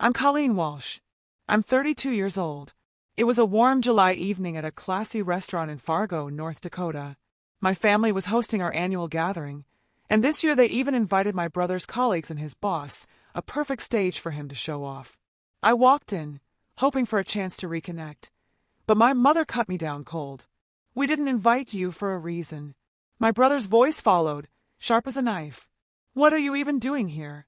I'm Colleen Walsh. I'm 32 years old. It was a warm July evening at a classy restaurant in Fargo, North Dakota. My family was hosting our annual gathering, and this year they even invited my brother's colleagues and his boss, a perfect stage for him to show off. I walked in, hoping for a chance to reconnect, but my mother cut me down cold. "We didn't invite you for a reason." My brother's voice followed, sharp as a knife. "What are you even doing here?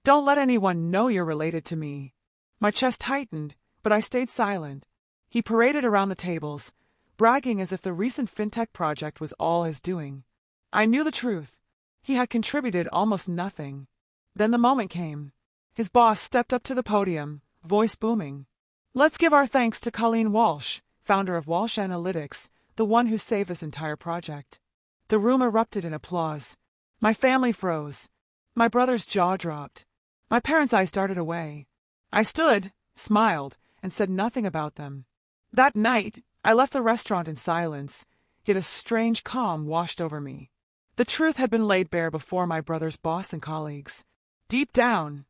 Don't let anyone know you're related to me." My chest tightened, but I stayed silent. He paraded around the tables, bragging as if the recent fintech project was all his doing. I knew the truth. He had contributed almost nothing. Then the moment came. His boss stepped up to the podium, voice booming. "Let's give our thanks to Colleen Walsh, founder of Walsh Analytics, the one who saved this entire project." The room erupted in applause. My family froze. My brother's jaw dropped. My parents' eyes darted away. I stood, smiled, and said nothing about them. That night, I left the restaurant in silence, yet a strange calm washed over me. The truth had been laid bare before my brother's boss and colleagues. Deep down,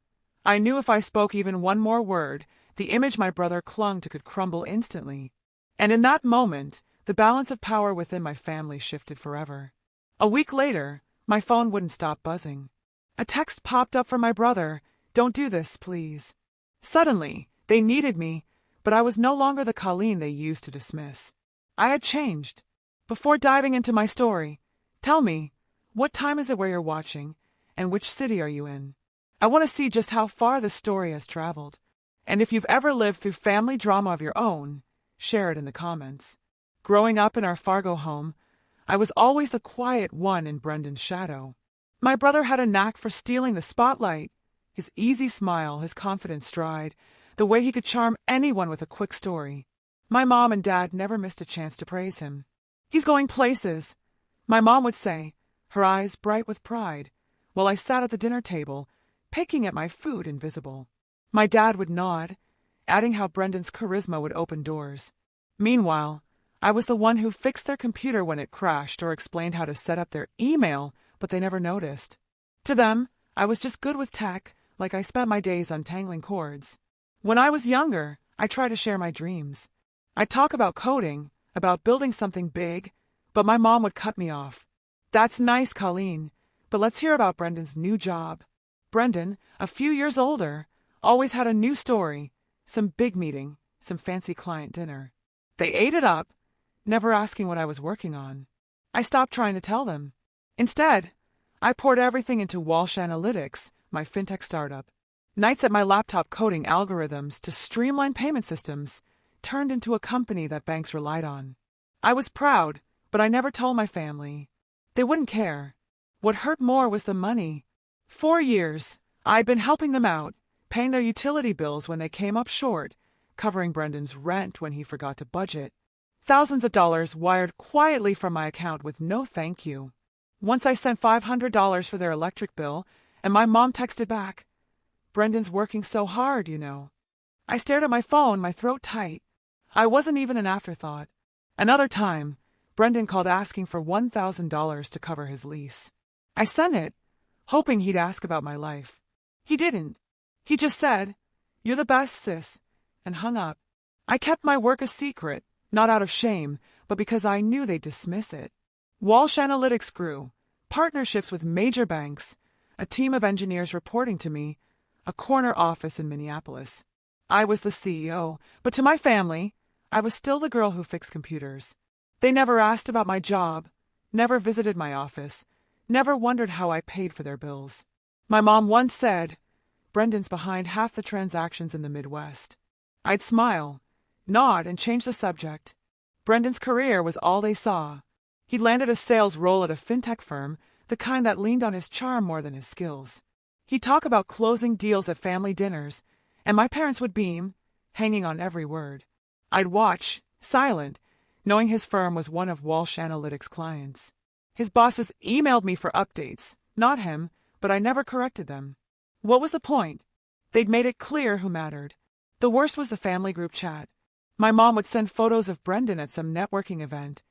I knew if I spoke even one more word, the image my brother clung to could crumble instantly. And in that moment, the balance of power within my family shifted forever. A week later, my phone wouldn't stop buzzing. A text popped up from my brother, "Don't do this, please." Suddenly, they needed me, but I was no longer the Colleen they used to dismiss. I had changed. Before diving into my story, tell me, what time is it where you're watching, and which city are you in? I want to see just how far this story has traveled. And if you've ever lived through family drama of your own, share it in the comments. Growing up in our Fargo home, I was always the quiet one in Brendan's shadow. My brother had a knack for stealing the spotlight. His easy smile, his confident stride, the way he could charm anyone with a quick story. My mom and dad never missed a chance to praise him. "He's going places," my mom would say, her eyes bright with pride, while I sat at the dinner table, picking at my food invisible. My dad would nod, adding how Brendan's charisma would open doors. Meanwhile, I was the one who fixed their computer when it crashed or explained how to set up their email, but they never noticed. To them, I was just good with tech, like I spent my days untangling cords. When I was younger, I tried to share my dreams. I'd talk about coding, about building something big, but my mom would cut me off. "That's nice, Colleen, but let's hear about Brendan's new job." Brendan, a few years older, always had a new story, some big meeting, some fancy client dinner. They ate it up, never asking what I was working on. I stopped trying to tell them. Instead, I poured everything into Walsh Analytics, my fintech startup. Nights at my laptop coding algorithms to streamline payment systems turned into a company that banks relied on. I was proud, but I never told my family. They wouldn't care. What hurt more was the money. 4 years, I'd been helping them out, paying their utility bills when they came up short, covering Brendan's rent when he forgot to budget. Thousands of dollars wired quietly from my account with no thank you. Once I sent $500 for their electric bill, and my mom texted back, "Brendan's working so hard, you know." I stared at my phone, my throat tight. I wasn't even an afterthought. Another time, Brendan called asking for $1,000 to cover his lease. I sent it, hoping he'd ask about my life. He didn't. He just said, "You're the best, sis," and hung up. I kept my work a secret, not out of shame, but because I knew they'd dismiss it. Walsh Analytics grew, partnerships with major banks, a team of engineers reporting to me, a corner office in Minneapolis. I was the CEO, but to my family, I was still the girl who fixed computers. They never asked about my job, never visited my office, never wondered how I paid for their bills. My mom once said, "Brendan's behind half the transactions in the Midwest." I'd smile, nod, and change the subject. Brendan's career was all they saw. He'd landed a sales role at a fintech firm, the kind that leaned on his charm more than his skills. He'd talk about closing deals at family dinners, and my parents would beam, hanging on every word. I'd watch, silent, knowing his firm was one of Walsh Analytics' clients. His bosses emailed me for updates, not him, but I never corrected them. What was the point? They'd made it clear who mattered. The worst was the family group chat. My mom would send photos of Brendan at some networking event,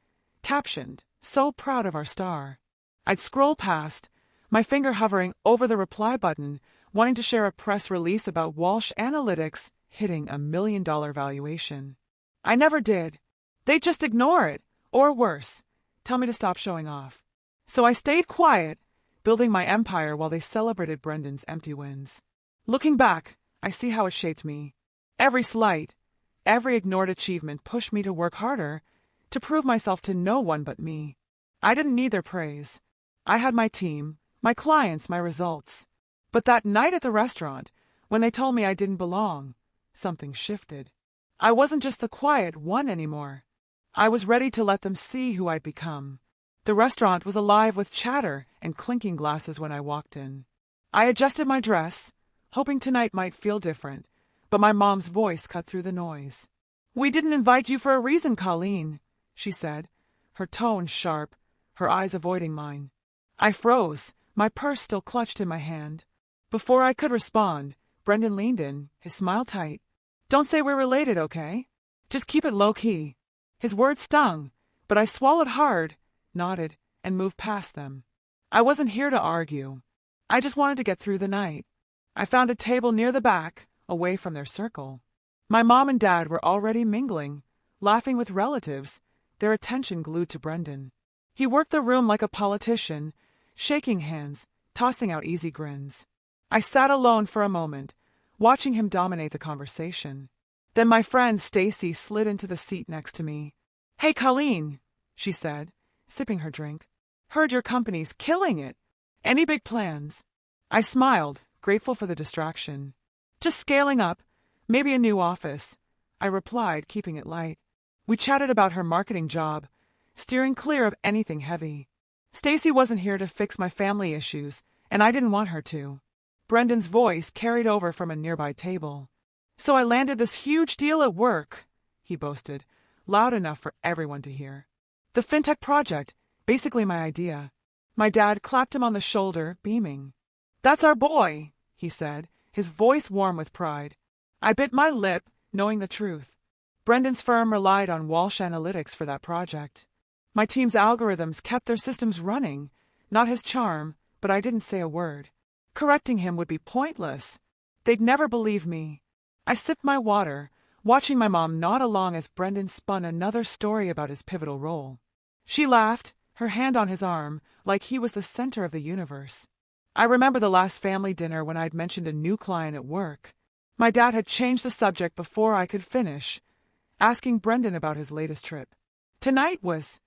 captioned, "So proud of our star." I'd scroll past, my finger hovering over the reply button, wanting to share a press release about Walsh Analytics hitting $1 million valuation. I never did. They'd just ignore it, or worse, tell me to stop showing off. So I stayed quiet, building my empire while they celebrated Brendan's empty wins. Looking back, I see how it shaped me. Every slight, every ignored achievement pushed me to work harder, to prove myself to no one but me. I didn't need their praise. I had my team, my clients, my results. But that night at the restaurant, when they told me I didn't belong, something shifted. I wasn't just the quiet one anymore. I was ready to let them see who I'd become. The restaurant was alive with chatter and clinking glasses when I walked in. I adjusted my dress, hoping tonight might feel different, but my mom's voice cut through the noise. "We didn't invite you for a reason, Colleen," she said, her tone sharp, her eyes avoiding mine. I froze, my purse still clutched in my hand. Before I could respond, Brendan leaned in, his smile tight. "Don't say we're related, okay? Just keep it low-key." His words stung, but I swallowed hard, nodded, and moved past them. I wasn't here to argue. I just wanted to get through the night. I found a table near the back, away from their circle. My mom and dad were already mingling, laughing with relatives, their attention glued to Brendan. He worked the room like a politician, shaking hands, tossing out easy grins. I sat alone for a moment, watching him dominate the conversation. Then my friend Stacy slid into the seat next to me. "Hey, Colleen," she said, sipping her drink. "Heard your company's killing it. Any big plans?" I smiled, grateful for the distraction. "Just scaling up, maybe a new office," I replied, keeping it light. We chatted about her marketing job, steering clear of anything heavy. Stacy wasn't here to fix my family issues, and I didn't want her to. Brendan's voice carried over from a nearby table. "So I landed this huge deal at work," he boasted, loud enough for everyone to hear. "The fintech project, basically my idea." My dad clapped him on the shoulder, beaming. "That's our boy," he said, his voice warm with pride. I bit my lip, knowing the truth. Brendan's firm relied on Walsh Analytics for that project. My team's algorithms kept their systems running, not his charm, but I didn't say a word. Correcting him would be pointless. They'd never believe me. I sipped my water, watching my mom nod along as Brendan spun another story about his pivotal role. She laughed, her hand on his arm, like he was the center of the universe. I remember the last family dinner when I'd mentioned a new client at work. My dad had changed the subject before I could finish, asking Brendan about his latest trip. Tonight was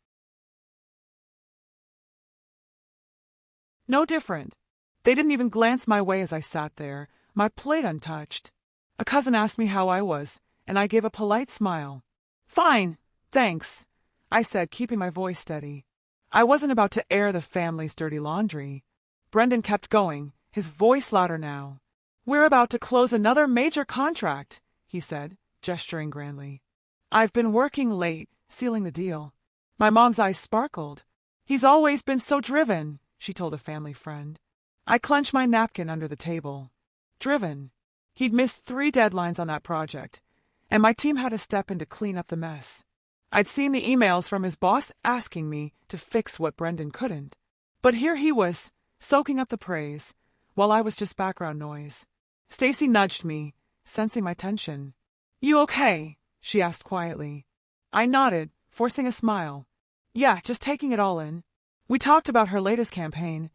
no different. They didn't even glance my way as I sat there, my plate untouched. A cousin asked me how I was, and I gave a polite smile. "Fine, thanks," I said, keeping my voice steady. I wasn't about to air the family's dirty laundry. Brendan kept going, his voice louder now. "We're about to close another major contract," he said, gesturing grandly. "I've been working late, sealing the deal." My mom's eyes sparkled. "He's always been so driven," she told a family friend. I clenched my napkin under the table. Driven. He'd missed 3 deadlines on that project, and my team had to step in to clean up the mess. I'd seen the emails from his boss asking me to fix what Brendan couldn't. But here he was, soaking up the praise, while I was just background noise. Stacy nudged me, sensing my tension. "You okay?" she asked quietly. I nodded, forcing a smile. "Yeah, just taking it all in." We talked about her latest campaign,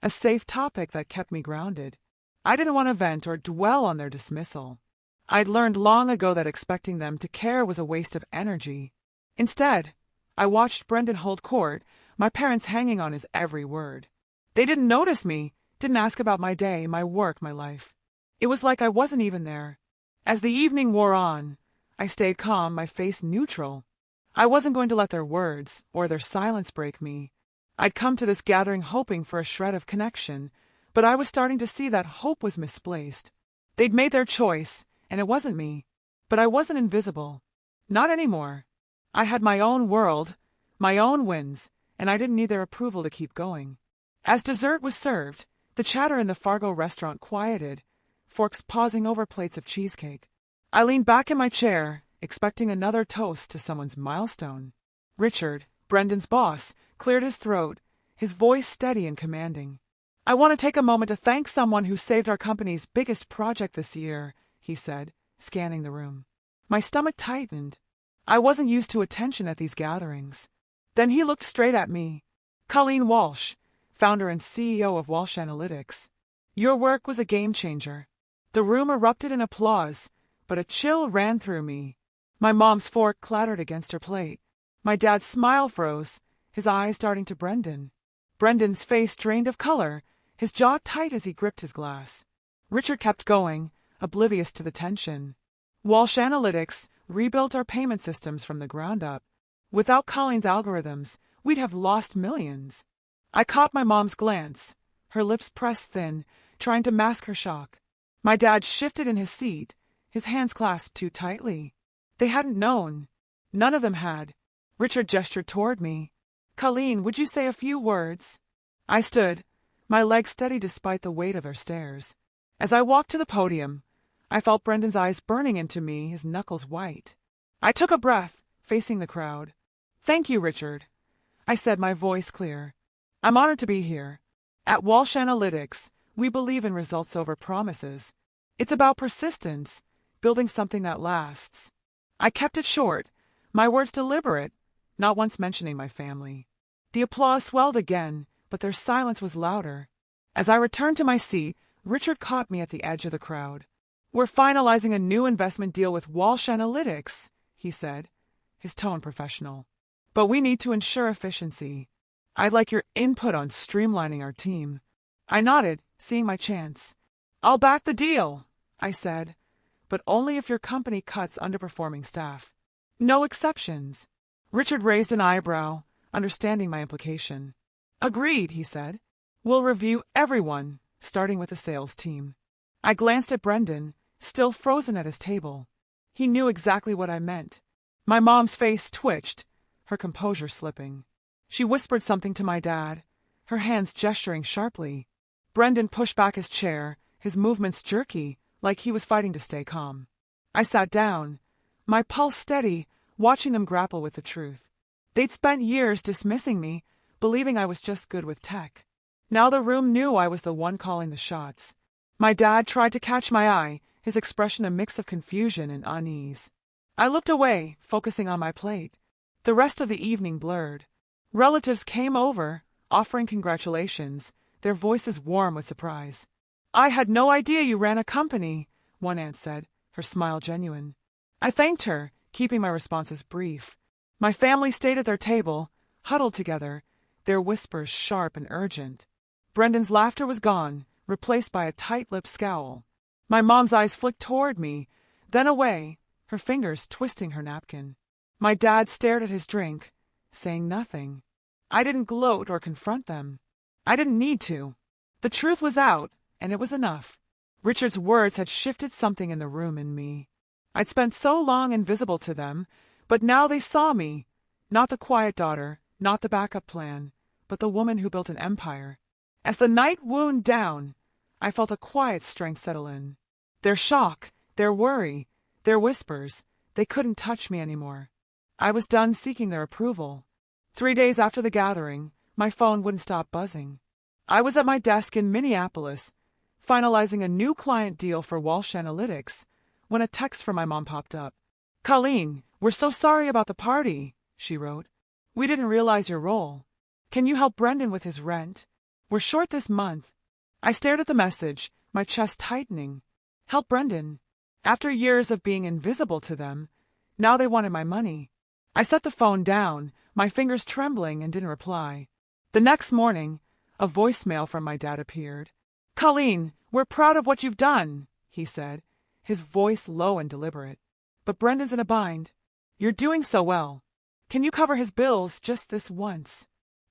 a safe topic that kept me grounded. I didn't want to vent or dwell on their dismissal. I'd learned long ago that expecting them to care was a waste of energy. Instead, I watched Brendan hold court, my parents hanging on his every word. They didn't notice me, didn't ask about my day, my work, my life. It was like I wasn't even there. As the evening wore on, I stayed calm, my face neutral. I wasn't going to let their words or their silence break me. I'd come to this gathering hoping for a shred of connection, but I was starting to see that hope was misplaced. They'd made their choice, and it wasn't me. But I wasn't invisible. Not anymore. I had my own world, my own wins, and I didn't need their approval to keep going. As dessert was served, the chatter in the Fargo restaurant quieted, forks pausing over plates of cheesecake. I leaned back in my chair, expecting another toast to someone's milestone. Richard, Brendan's boss, cleared his throat, his voice steady and commanding. I want to take a moment to thank someone who saved our company's biggest project this year, he said, scanning the room. My stomach tightened. I wasn't used to attention at these gatherings. Then he looked straight at me. Colleen Walsh, founder and CEO of Walsh Analytics. Your work was a game changer. The room erupted in applause, but a chill ran through me. My mom's fork clattered against her plate. My dad's smile froze, his eyes darting to Brendan. Brendan's face drained of color, his jaw tight as he gripped his glass. Richard kept going, oblivious to the tension. Walsh Analytics rebuilt our payment systems from the ground up. Without Colleen's algorithms, we'd have lost millions. I caught my mom's glance, her lips pressed thin, trying to mask her shock. My dad shifted in his seat, his hands clasped too tightly. They hadn't known. None of them had. Richard gestured toward me. Colleen, would you say a few words? I stood, my legs steady despite the weight of their stares. As I walked to the podium, I felt Brendan's eyes burning into me, his knuckles white. I took a breath, facing the crowd. Thank you, Richard, I said, my voice clear. I'm honored to be here. At Walsh Analytics, we believe in results over promises. It's about persistence, building something that lasts. I kept it short, my words deliberate, not once mentioning my family. The applause swelled again, but their silence was louder. As I returned to my seat, Richard caught me at the edge of the crowd. We're finalizing a new investment deal with Walsh Analytics, he said, his tone professional. But we need to ensure efficiency. I'd like your input on streamlining our team. I nodded, seeing my chance. I'll back the deal, I said, but only if your company cuts underperforming staff. No exceptions. Richard raised an eyebrow, understanding my implication. Agreed, he said. We'll review everyone, starting with the sales team. I glanced at Brendan, still frozen at his table. He knew exactly what I meant. My mom's face twitched, her composure slipping. She whispered something to my dad, her hands gesturing sharply. Brendan pushed back his chair, his movements jerky, like he was fighting to stay calm. I sat down, my pulse steady, watching them grapple with the truth. They'd spent years dismissing me, believing I was just good with tech. Now the room knew I was the one calling the shots. My dad tried to catch my eye, his expression a mix of confusion and unease. I looked away, focusing on my plate. The rest of the evening blurred. Relatives came over, offering congratulations, their voices warm with surprise. I had no idea you ran a company, one aunt said, her smile genuine. I thanked her, keeping my responses brief. My family stayed at their table, huddled together, their whispers sharp and urgent. Brendan's laughter was gone, replaced by a tight-lipped scowl. My mom's eyes flicked toward me, then away, her fingers twisting her napkin. My dad stared at his drink, saying nothing. I didn't gloat or confront them. I didn't need to. The truth was out, and it was enough. Richard's words had shifted something in the room in me. I'd spent so long invisible to them, but now they saw me, not the quiet daughter, not the backup plan, but the woman who built an empire. As the night wound down, I felt a quiet strength settle in. Their shock, their worry, their whispers, they couldn't touch me anymore. I was done seeking their approval. 3 days after the gathering, my phone wouldn't stop buzzing. I was at my desk in Minneapolis, finalizing a new client deal for Walsh Analytics, when a text from my mom popped up. Colleen, we're so sorry about the party, she wrote. We didn't realize your role. Can you help Brendan with his rent? We're short this month. I stared at the message, my chest tightening. Help Brendan. After years of being invisible to them, now they wanted my money. I set the phone down, my fingers trembling, and didn't reply. The next morning, a voicemail from my dad appeared. Colleen, we're proud of what you've done, he said, his voice low and deliberate. But Brendan's in a bind. You're doing so well. Can you cover his bills just this once?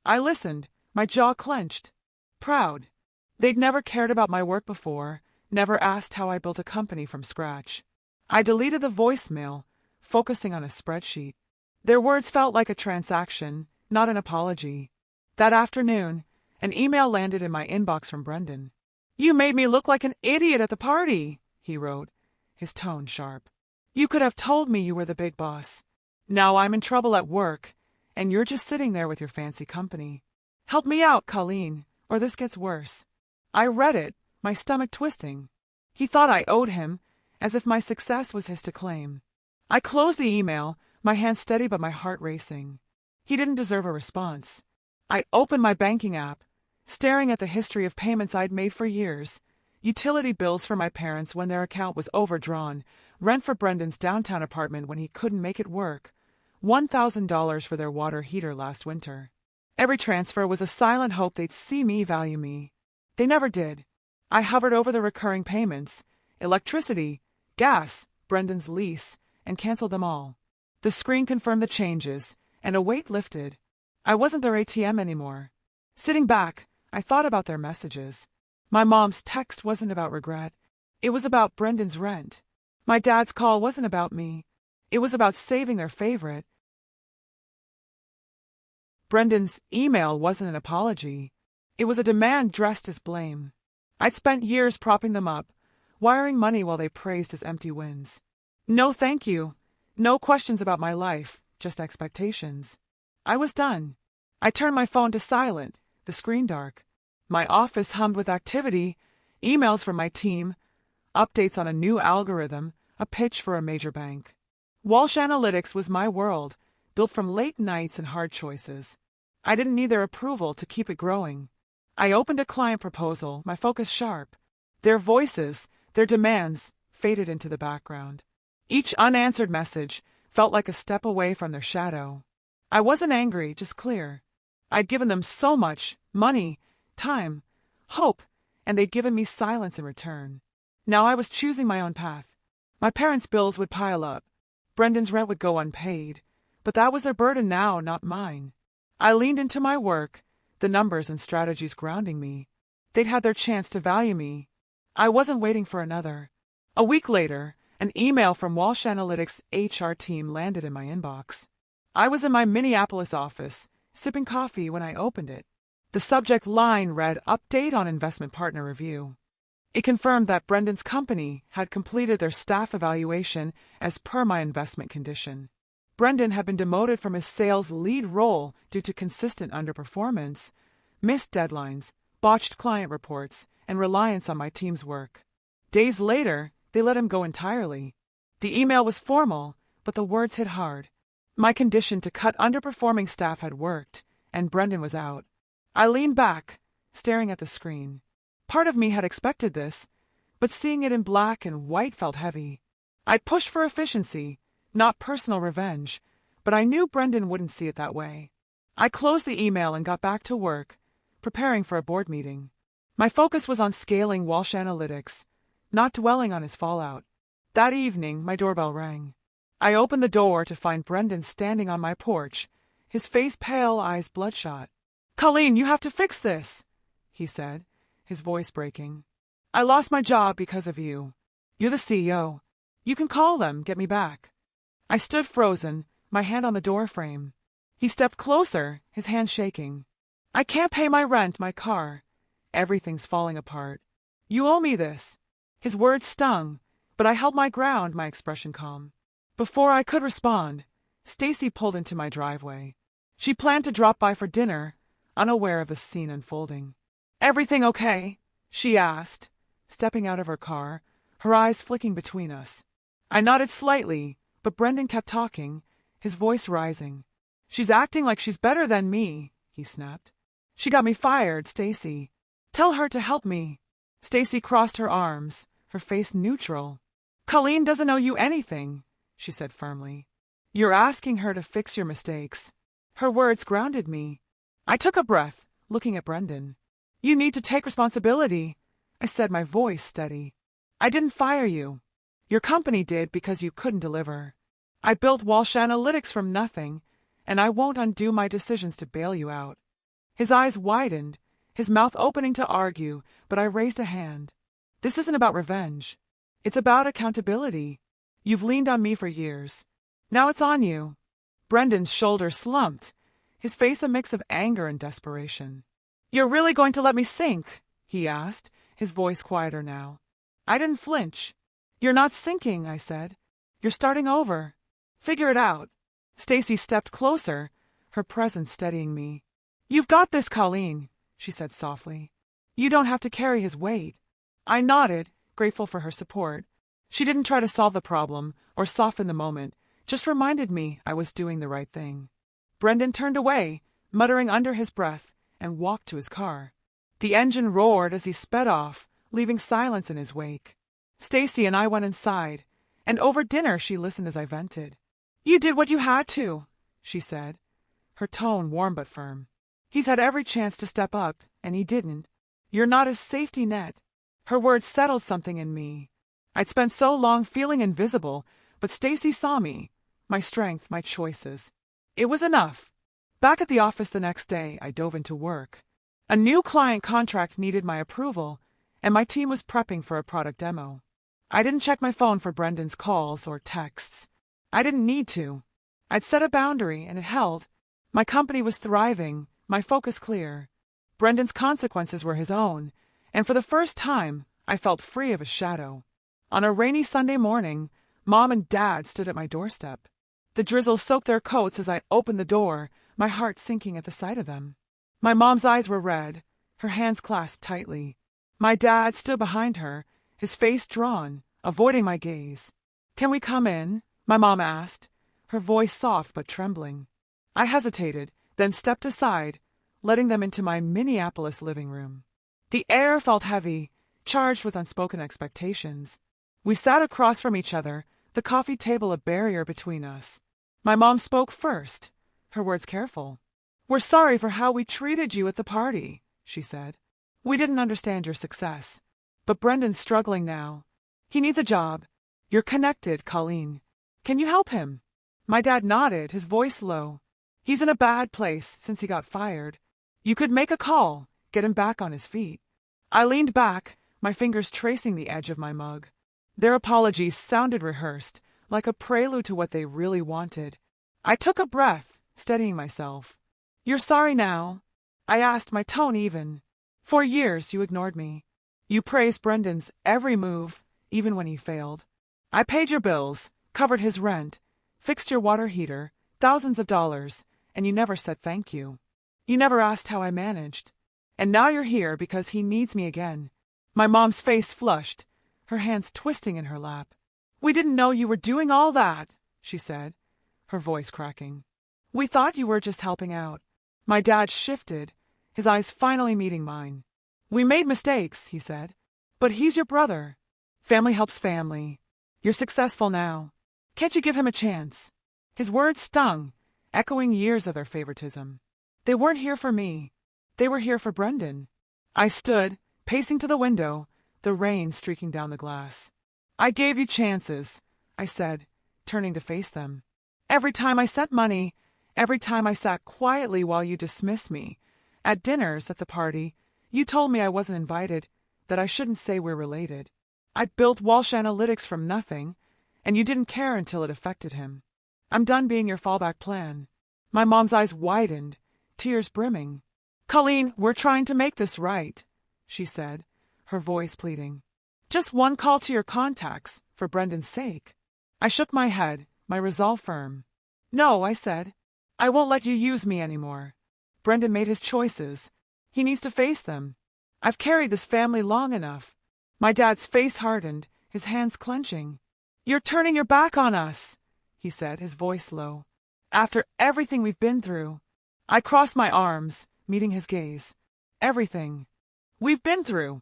I listened, my jaw clenched. Proud. They'd never cared about my work before, never asked how I built a company from scratch. I deleted the voicemail, focusing on a spreadsheet. Their words felt like a transaction, not an apology. That afternoon, an email landed in my inbox from Brendan. You made me look like an idiot at the party, he wrote, his tone sharp. You could have told me you were the big boss. Now I'm in trouble at work, and you're just sitting there with your fancy company. Help me out, Colleen, or this gets worse. I read it, my stomach twisting. He thought I owed him, as if my success was his to claim. I closed the email, my hand steady but my heart racing. He didn't deserve a response. I opened my banking app, staring at the history of payments I'd made for years. Utility bills for my parents when their account was overdrawn, rent for Brendan's downtown apartment when he couldn't make it work, $1,000 for their water heater last winter. Every transfer was a silent hope they'd see me value me. They never did. I hovered over the recurring payments, electricity, gas, Brendan's lease, and canceled them all. The screen confirmed the changes, and a weight lifted. I wasn't their ATM anymore. Sitting back, I thought about their messages. My mom's text wasn't about regret. It was about Brendan's rent. My dad's call wasn't about me. It was about saving their favorite. Brendan's email wasn't an apology. It was a demand dressed as blame. I'd spent years propping them up, wiring money while they praised his empty wins. No thank you. No questions about my life, just expectations. I was done. I turned my phone to silent, the screen dark. My office hummed with activity, emails from my team, updates on a new algorithm, a pitch for a major bank. Walsh Analytics was my world, built from late nights and hard choices. I didn't need their approval to keep it growing. I opened a client proposal, my focus sharp. Their voices, their demands, faded into the background. Each unanswered message felt like a step away from their shadow. I wasn't angry, just clear. I'd given them so much, money, time, hope, and they'd given me silence in return. Now I was choosing my own path. My parents' bills would pile up. Brendan's rent would go unpaid. But that was their burden now, not mine. I leaned into my work, the numbers and strategies grounding me. They'd had their chance to value me. I wasn't waiting for another. A week later, an email from Walsh Analytics' HR team landed in my inbox. I was in my Minneapolis office, sipping coffee when I opened it. The subject line read, "Update on Investment Partner Review." It confirmed that Brendan's company had completed their staff evaluation as per my investment condition. Brendan had been demoted from his sales lead role due to consistent underperformance, missed deadlines, botched client reports, and reliance on my team's work. Days later, they let him go entirely. The email was formal, but the words hit hard. My condition to cut underperforming staff had worked, and Brendan was out. I leaned back, staring at the screen. Part of me had expected this, but seeing it in black and white felt heavy. I'd pushed for efficiency, not personal revenge, but I knew Brendan wouldn't see it that way. I closed the email and got back to work, preparing for a board meeting. My focus was on scaling Walsh Analytics, not dwelling on his fallout. That evening, my doorbell rang. I opened the door to find Brendan standing on my porch, his face pale, eyes bloodshot. "Colleen, you have to fix this," he said, his voice breaking. "I lost my job because of you. You're the CEO. You can call them, get me back." I stood frozen, my hand on the door frame. He stepped closer, his hand shaking. "I can't pay my rent, my car. Everything's falling apart. You owe me this." His words stung, but I held my ground, my expression calm. Before I could respond, Stacy pulled into my driveway. She planned to drop by for dinner, unaware of the scene unfolding. "Everything okay?" she asked, stepping out of her car, her eyes flicking between us. I nodded slightly, but Brendan kept talking, his voice rising. "She's acting like she's better than me," he snapped. "She got me fired, Stacy. Tell her to help me." Stacy crossed her arms, her face neutral. "Colleen doesn't owe you anything," she said firmly. "You're asking her to fix your mistakes." Her words grounded me. I took a breath, looking at Brendan. "You need to take responsibility," I said, my voice steady. "I didn't fire you. Your company did because you couldn't deliver. I built Walsh Analytics from nothing, and I won't undo my decisions to bail you out." His eyes widened, his mouth opening to argue, but I raised a hand. "This isn't about revenge. It's about accountability. You've leaned on me for years. Now it's on you." Brendan's shoulders slumped, his face a mix of anger and desperation. "You're really going to let me sink?" he asked, his voice quieter now. I didn't flinch. "You're not sinking," I said. "You're starting over. Figure it out." Stacy stepped closer, her presence steadying me. "You've got this, Colleen," she said softly. You don't have to carry his weight. I nodded, grateful for her support. She didn't try to solve the problem or soften the moment, just reminded me I was doing the right thing. Brendan turned away, muttering under his breath, and walked to his car. The engine roared as he sped off, leaving silence in his wake. Stacy and I went inside, and over dinner she listened as I vented. You did what you had to, she said, her tone warm but firm. He's had every chance to step up, and he didn't. You're not his safety net. Her words settled something in me. I'd spent so long feeling invisible, but Stacy saw me, my strength, my choices. It was enough. Back at the office the next day, I dove into work. A new client contract needed my approval, and my team was prepping for a product demo. I didn't check my phone for Brendan's calls or texts. I didn't need to. I'd set a boundary, and it held. My company was thriving, my focus clear. Brendan's consequences were his own, and for the first time, I felt free of his shadow. On a rainy Sunday morning, Mom and Dad stood at my doorstep. The drizzle soaked their coats as I opened the door, my heart sinking at the sight of them. My mom's eyes were red, her hands clasped tightly. My dad stood behind her, his face drawn, avoiding my gaze. Can we come in? My mom asked, her voice soft but trembling. I hesitated, then stepped aside, letting them into my Minneapolis living room. The air felt heavy, charged with unspoken expectations. We sat across from each other, the coffee table a barrier between us. My mom spoke first, her words careful. We're sorry for how we treated you at the party, she said. We didn't understand your success. But Brendan's struggling now. He needs a job. You're connected, Colleen. Can you help him? My dad nodded, his voice low. He's in a bad place since he got fired. You could make a call, get him back on his feet. I leaned back, my fingers tracing the edge of my mug. Their apologies sounded rehearsed, like a prelude to what they really wanted. I took a breath, steadying myself. You're sorry now? I asked, my tone even. For years you ignored me. You praised Brendan's every move, even when he failed. I paid your bills, covered his rent, fixed your water heater, thousands of dollars, and you never said thank you. You never asked how I managed. And now you're here because he needs me again. My mom's face flushed, her hands twisting in her lap. We didn't know you were doing all that, she said, her voice cracking. We thought you were just helping out. My dad shifted, his eyes finally meeting mine. We made mistakes, he said, but he's your brother. Family helps family. You're successful now. Can't you give him a chance? His words stung, echoing years of their favoritism. They weren't here for me. They were here for Brendan. I stood, pacing to the window, the rain streaking down the glass. I gave you chances, I said, turning to face them. Every time I sent money, every time I sat quietly while you dismissed me. At dinners, at the party, you told me I wasn't invited, that I shouldn't say we're related. I built Walsh Analytics from nothing, and you didn't care until it affected him. I'm done being your fallback plan. My mom's eyes widened, tears brimming. Colleen, we're trying to make this right, she said, her voice pleading. Just one call to your contacts, for Brendan's sake. I shook my head, my resolve firm. No, I said. I won't let you use me anymore. Brendan made his choices. He needs to face them. I've carried this family long enough. My dad's face hardened, his hands clenching. You're turning your back on us, he said, his voice low. After everything we've been through. I crossed my arms, meeting his gaze. Everything. We've been through.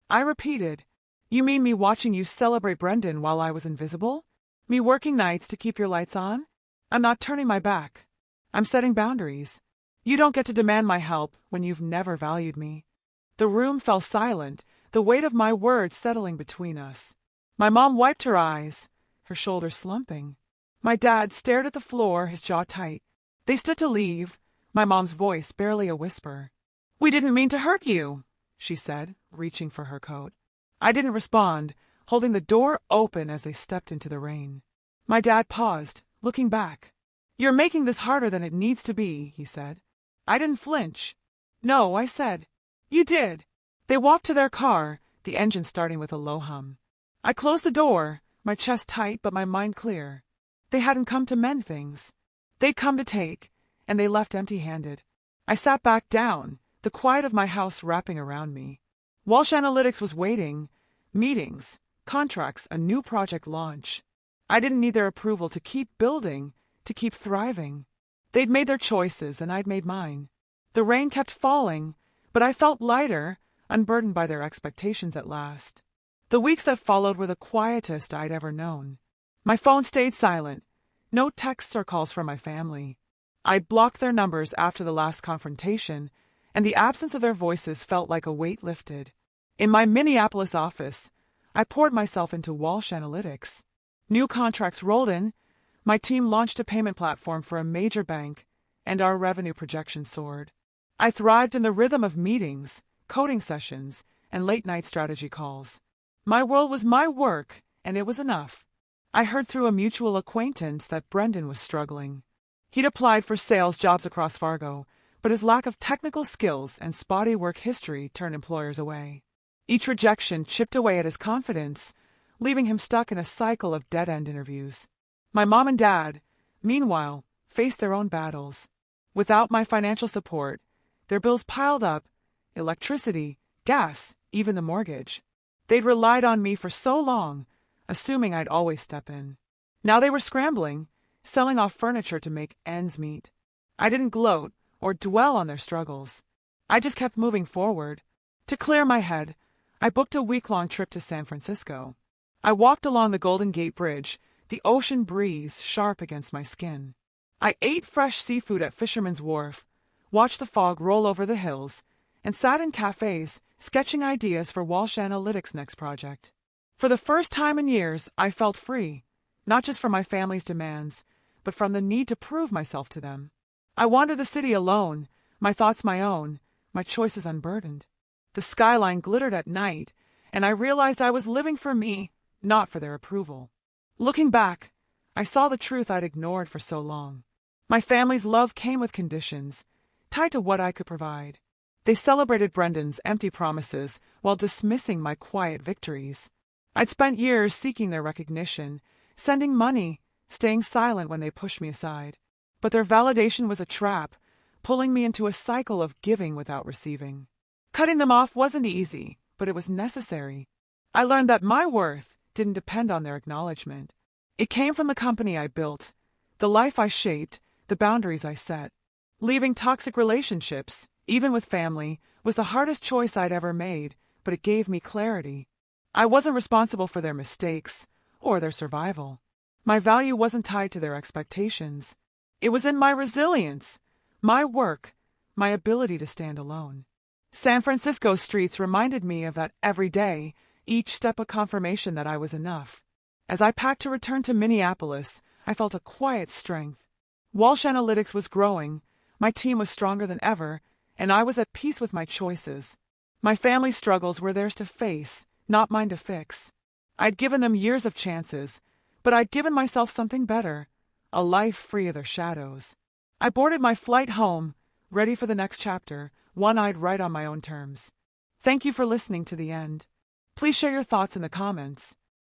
I repeated. You mean me watching you celebrate Brendan while I was invisible? Me working nights to keep your lights on? I'm not turning my back. I'm setting boundaries. You don't get to demand my help when you've never valued me. The room fell silent, the weight of my words settling between us. My mom wiped her eyes, her shoulders slumping. My dad stared at the floor, his jaw tight. They stood to leave, my mom's voice barely a whisper. We didn't mean to hurt you, she said, reaching for her coat. I didn't respond, holding the door open as they stepped into the rain. My dad paused, looking back. You're making this harder than it needs to be, he said. I didn't flinch. No, I said. You did. They walked to their car, the engine starting with a low hum. I closed the door, my chest tight but my mind clear. They hadn't come to mend things. They'd come to take, and they left empty-handed. I sat back down, the quiet of my house wrapping around me. Walsh Analytics was waiting. Meetings, contracts, a new project launch. I didn't need their approval to keep building, to keep thriving. They'd made their choices and I'd made mine. The rain kept falling, but I felt lighter, unburdened by their expectations at last. The weeks that followed were the quietest I'd ever known. My phone stayed silent. No texts or calls from my family. I'd blocked their numbers after the last confrontation, and the absence of their voices felt like a weight lifted. In my Minneapolis office, I poured myself into Walsh Analytics. New contracts rolled in, my team launched a payment platform for a major bank, and our revenue projections soared. I thrived in the rhythm of meetings, coding sessions, and late-night strategy calls. My world was my work, and it was enough. I heard through a mutual acquaintance that Brendan was struggling. He'd applied for sales jobs across Fargo, but his lack of technical skills and spotty work history turned employers away. Each rejection chipped away at his confidence, leaving him stuck in a cycle of dead-end interviews. My mom and dad, meanwhile, faced their own battles. Without my financial support, their bills piled up: electricity, gas, even the mortgage. They'd relied on me for so long, assuming I'd always step in. Now they were scrambling, selling off furniture to make ends meet. I didn't gloat or dwell on their struggles. I just kept moving forward. To clear my head, I booked a week-long trip to San Francisco. I walked along the Golden Gate Bridge, the ocean breeze sharp against my skin. I ate fresh seafood at Fisherman's Wharf, watched the fog roll over the hills, and sat in cafes, sketching ideas for Walsh Analytics' next project. For the first time in years, I felt free, not just from my family's demands, but from the need to prove myself to them. I wandered the city alone, my thoughts my own, my choices unburdened. The skyline glittered at night, and I realized I was living for me, not for their approval. Looking back, I saw the truth I'd ignored for so long. My family's love came with conditions, tied to what I could provide. They celebrated Brendan's empty promises while dismissing my quiet victories. I'd spent years seeking their recognition, sending money, staying silent when they pushed me aside. But their validation was a trap, pulling me into a cycle of giving without receiving. Cutting them off wasn't easy, but it was necessary. I learned that my worth didn't depend on their acknowledgement. It came from the company I built, the life I shaped, the boundaries I set. Leaving toxic relationships, even with family, was the hardest choice I'd ever made, but it gave me clarity. I wasn't responsible for their mistakes or their survival. My value wasn't tied to their expectations. It was in my resilience, my work, my ability to stand alone. San Francisco streets reminded me of that every day, each step a confirmation that I was enough. As I packed to return to Minneapolis, I felt a quiet strength. Walsh Analytics was growing, my team was stronger than ever, and I was at peace with my choices. My family's struggles were theirs to face, not mine to fix. I'd given them years of chances, but I'd given myself something better, a life free of their shadows. I boarded my flight home, ready for the next chapter, one I'd write on my own terms. Thank you for listening to the end. Please share your thoughts in the comments.